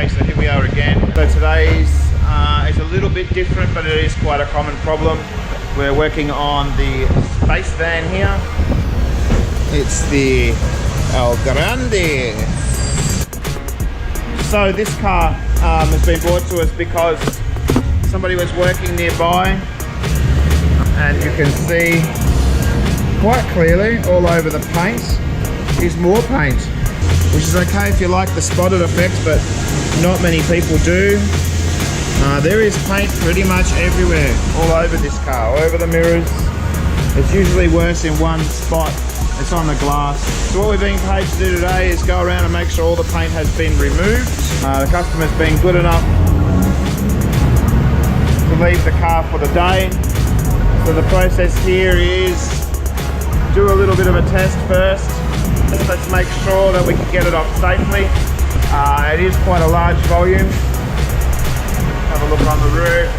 Okay, so here we are again. So today's is a little bit different, but it is quite a common problem. We're working on the space van here. It's the El Grande. So this car has been brought to us because somebody was working nearby, and you can see quite clearly all over the paint is more paint, which is okay if you like the spotted effect, but not many people do. There is paint pretty much everywhere, all over this car, all over the mirrors. It's usually worse in one spot. It's on the glass. So what we're being paid to do today is go around and make sure all the paint has been removed. The customer's been good enough to leave the car for the day. So the process here is do a little bit of a test first. Let's make sure that we can get it off safely. It is quite a large volume. Have a look on the roof.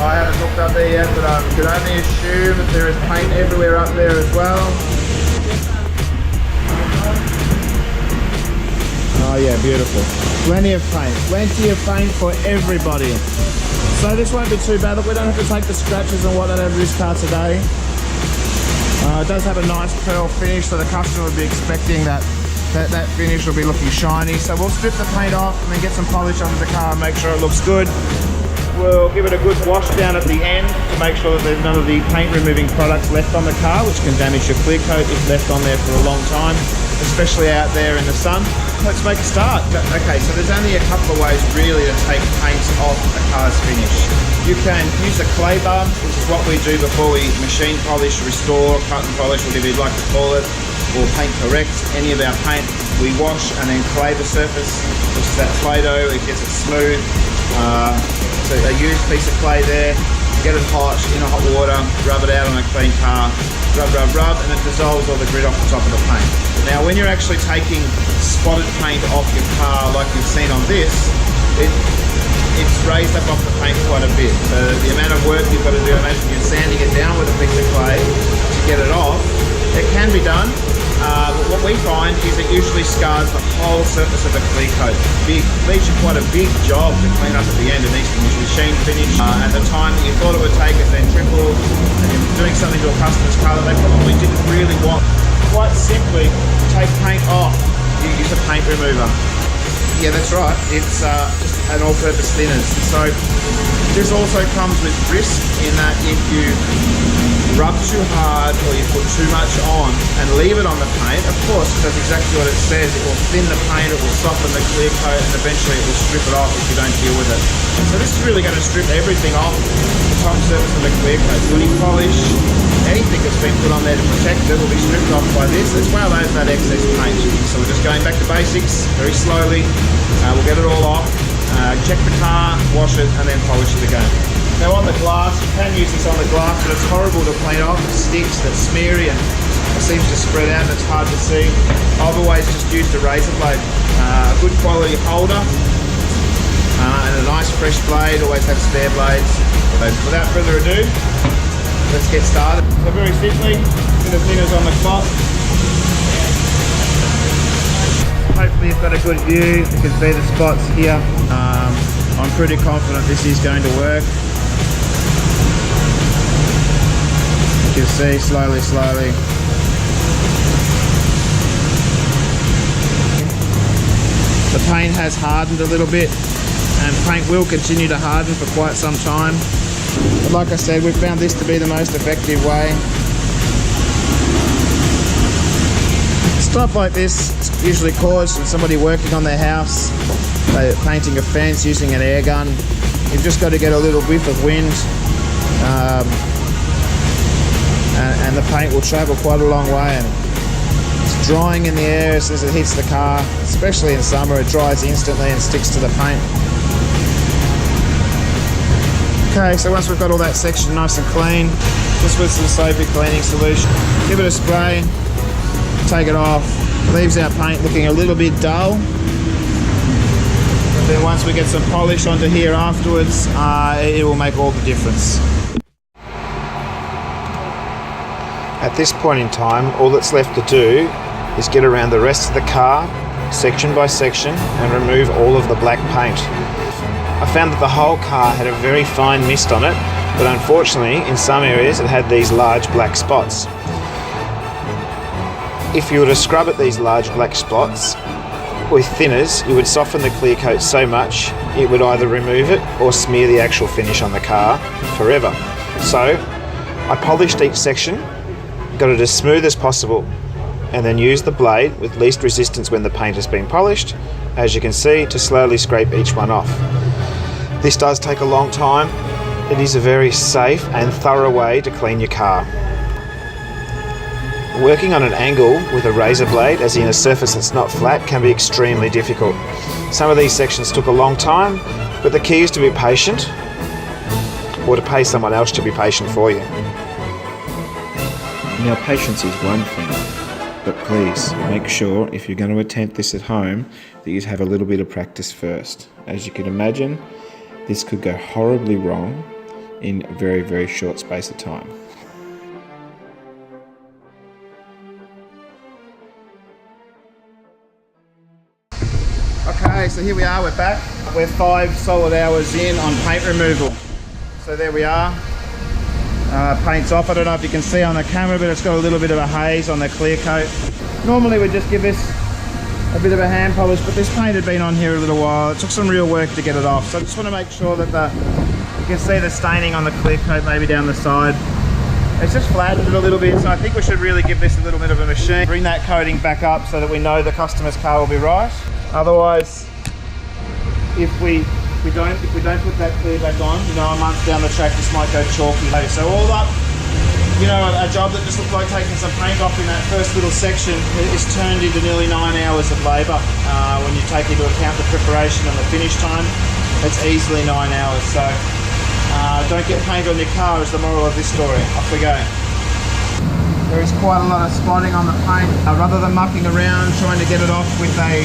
I haven't looked up there yet, but I could only assume that there is paint everywhere up there as well. Oh yeah, beautiful. Plenty of paint for everybody. So this won't be too bad. Look, we don't have to take the scratches and whatnot out of this car today. It does have a nice pearl finish, so the customer will be expecting that finish will be looking shiny. So we'll strip the paint off and then get some polish onto the car and make sure it looks good. We'll give it a good wash down at the end to make sure that there's none of the paint removing products left on the car, which can damage your clear coat if left on there for a long time, especially out there in the sun. Let's make a start. Okay, so there's only a couple of ways really to take paint off a car's finish. You can use a clay bar, which is what we do before we machine polish, restore, cut and polish, whatever you'd like to call it, or paint correct any of our paint. We wash and then clay the surface, which is that Play-Doh. It gets it smooth. So a used piece of clay there, get it hot in hot water, rub it out on a clean car, rub, and it dissolves all the grit off the top of the paint. Now when you're actually taking spotted paint off your car like you've seen on this, it's raised up off the paint quite a bit. So the amount of work you've got to do, imagine you're sanding it down with a piece of clay to get it off. It can be done, but what we find is it usually scars the whole surface of the clear coat. It leaves you quite a big job to clean up at the end. It needs to be machine finished, and the time that you thought it would take is then tripled, and you're doing something to a customer's car that they probably didn't really want. Quite simply, take paint off, you use a paint remover. Yeah, that's right, it's just an all-purpose thinners. So this also comes with risk in that if you rub too hard or you put too much on and leave it on the paint, of course it does exactly what it says. It will thin the paint, it will soften the clear coat, and eventually it will strip it off if you don't deal with it. So this is really going to strip everything off the top surface of the clear coat. So any polish, anything that's been put on there to protect it will be stripped off by this, as well as that excess paint. So we're just going back to basics very slowly. We'll get it all off, check the car, wash it, and then polish it again. Now on the glass, you can use this on the glass, but it's horrible to clean off. It sticks, it's smeary, and it seems to spread out and it's hard to see. I've always just used a razor blade. A good quality holder and a nice fresh blade. Always have spare blades. So without further ado, let's get started. So very simply, bit of thinners on the cloth. Hopefully you've got a good view. You can see the spots here. I'm pretty confident this is going to work. You can see slowly. The paint has hardened a little bit, and paint will continue to harden for quite some time. But like I said, we've found this to be the most effective way. Stuff like this is usually caused from somebody working on their house, painting a fence using an air gun. You've just got to get a little whiff of wind, and the paint will travel quite a long way, and it's drying in the air as soon as it hits the car. Especially in summer, it dries instantly and sticks to the paint. Okay, so once we've got all that section nice and clean, just with some soapy cleaning solution, give it a spray, take it off, leaves our paint looking a little bit dull. But then once we get some polish onto here afterwards, it will make all the difference. At this point in time, all that's left to do is get around the rest of the car section by section and remove all of the black paint. I found that the whole car had a very fine mist on it, but unfortunately in some areas it had these large black spots. If you were to scrub at these large black spots with thinners, you would soften the clear coat so much it would either remove it or smear the actual finish on the car forever. So I polished each section, got it as smooth as possible, and then used the blade with least resistance when the paint has been polished, as you can see, to slowly scrape each one off. This does take a long time. It is a very safe and thorough way to clean your car. Working on an angle with a razor blade, as in a surface that's not flat, can be extremely difficult. Some of these sections took a long time, but the key is to be patient, or to pay someone else to be patient for you. Now, patience is one thing, but please make sure if you're going to attempt this at home that you have a little bit of practice first. As you can imagine, this could go horribly wrong in a very, very short space of time. Okay, so here we are, we're back. We're 5 solid hours in on paint removal. So there we are. Paint's off. I don't know if you can see on the camera, but it's got a little bit of a haze on the clear coat. Normally we just give this a bit of a hand polish, but this paint had been on here a little while. It took some real work to get it off. So I just want to make sure that you can see the staining on the clear coat maybe down the side. It's just flattened it a little bit, so I think we should really give this a little bit of a machine. Bring that coating back up so that we know the customer's car will be right. Otherwise, if we don't put that clear back on, you know, a month down the track this might go chalky. So all up, you know, a job that just looked like taking some paint off in that first little section is turned into nearly 9 hours of labour. When you take into account the preparation and the finish time, it's easily 9 hours. So don't get paint on your car is the moral of this story. Off we go. There is quite a lot of spotting on the paint. Rather than mucking around trying to get it off with the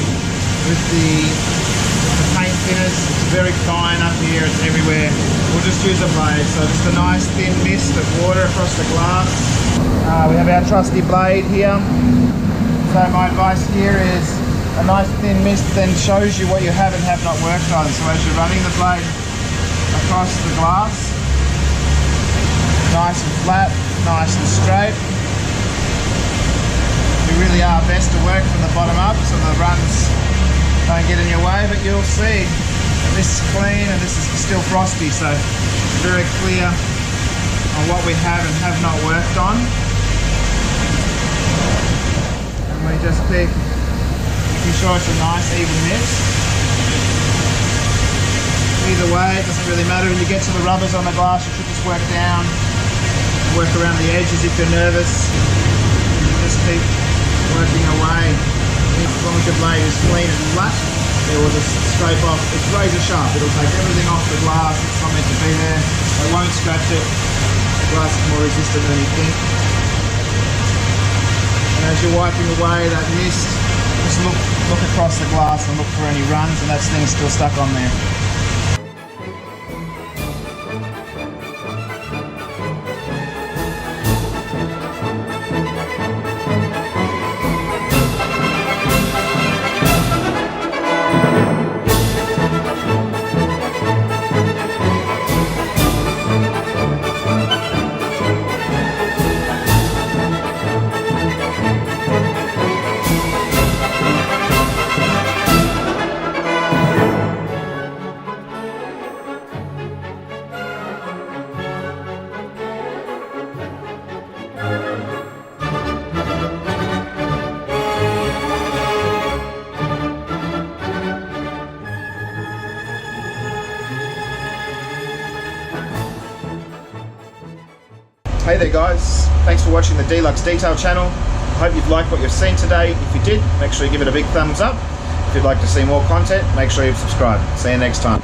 paint thinners, it's very fine up here, it's everywhere. We'll just use a blade, so just a nice thin mist of water across the glass. We have our trusty blade here. So my advice here is a nice thin mist then shows you what you have and have not worked on. So as you're running the blade across the glass, nice and flat, nice and straight. We really are best to work from the bottom up so the runs don't get in your way, but you'll see this is clean and this is still frosty, so very clear on what we have and have not worked on. And we just pick, making sure it's a nice even mix. Either way, it doesn't really matter. When you get to the rubbers on the glass, you should just work down, work around the edges if you're nervous. You just keep working away. As long as your blade is clean and flat, it will just scrape off. It's razor sharp. It'll take everything off the glass. It's not meant to be there. It won't scratch it. The glass is more resistant than you think. And as you're wiping away that mist, just look across the glass and look for any runs, and that thing's still stuck on there. Hey there guys, thanks for watching the Deluxe Detail channel. I hope you've liked what you've seen today. If you did, make sure you give it a big thumbs up. If you'd like to see more content, make sure you subscribe. See you next time.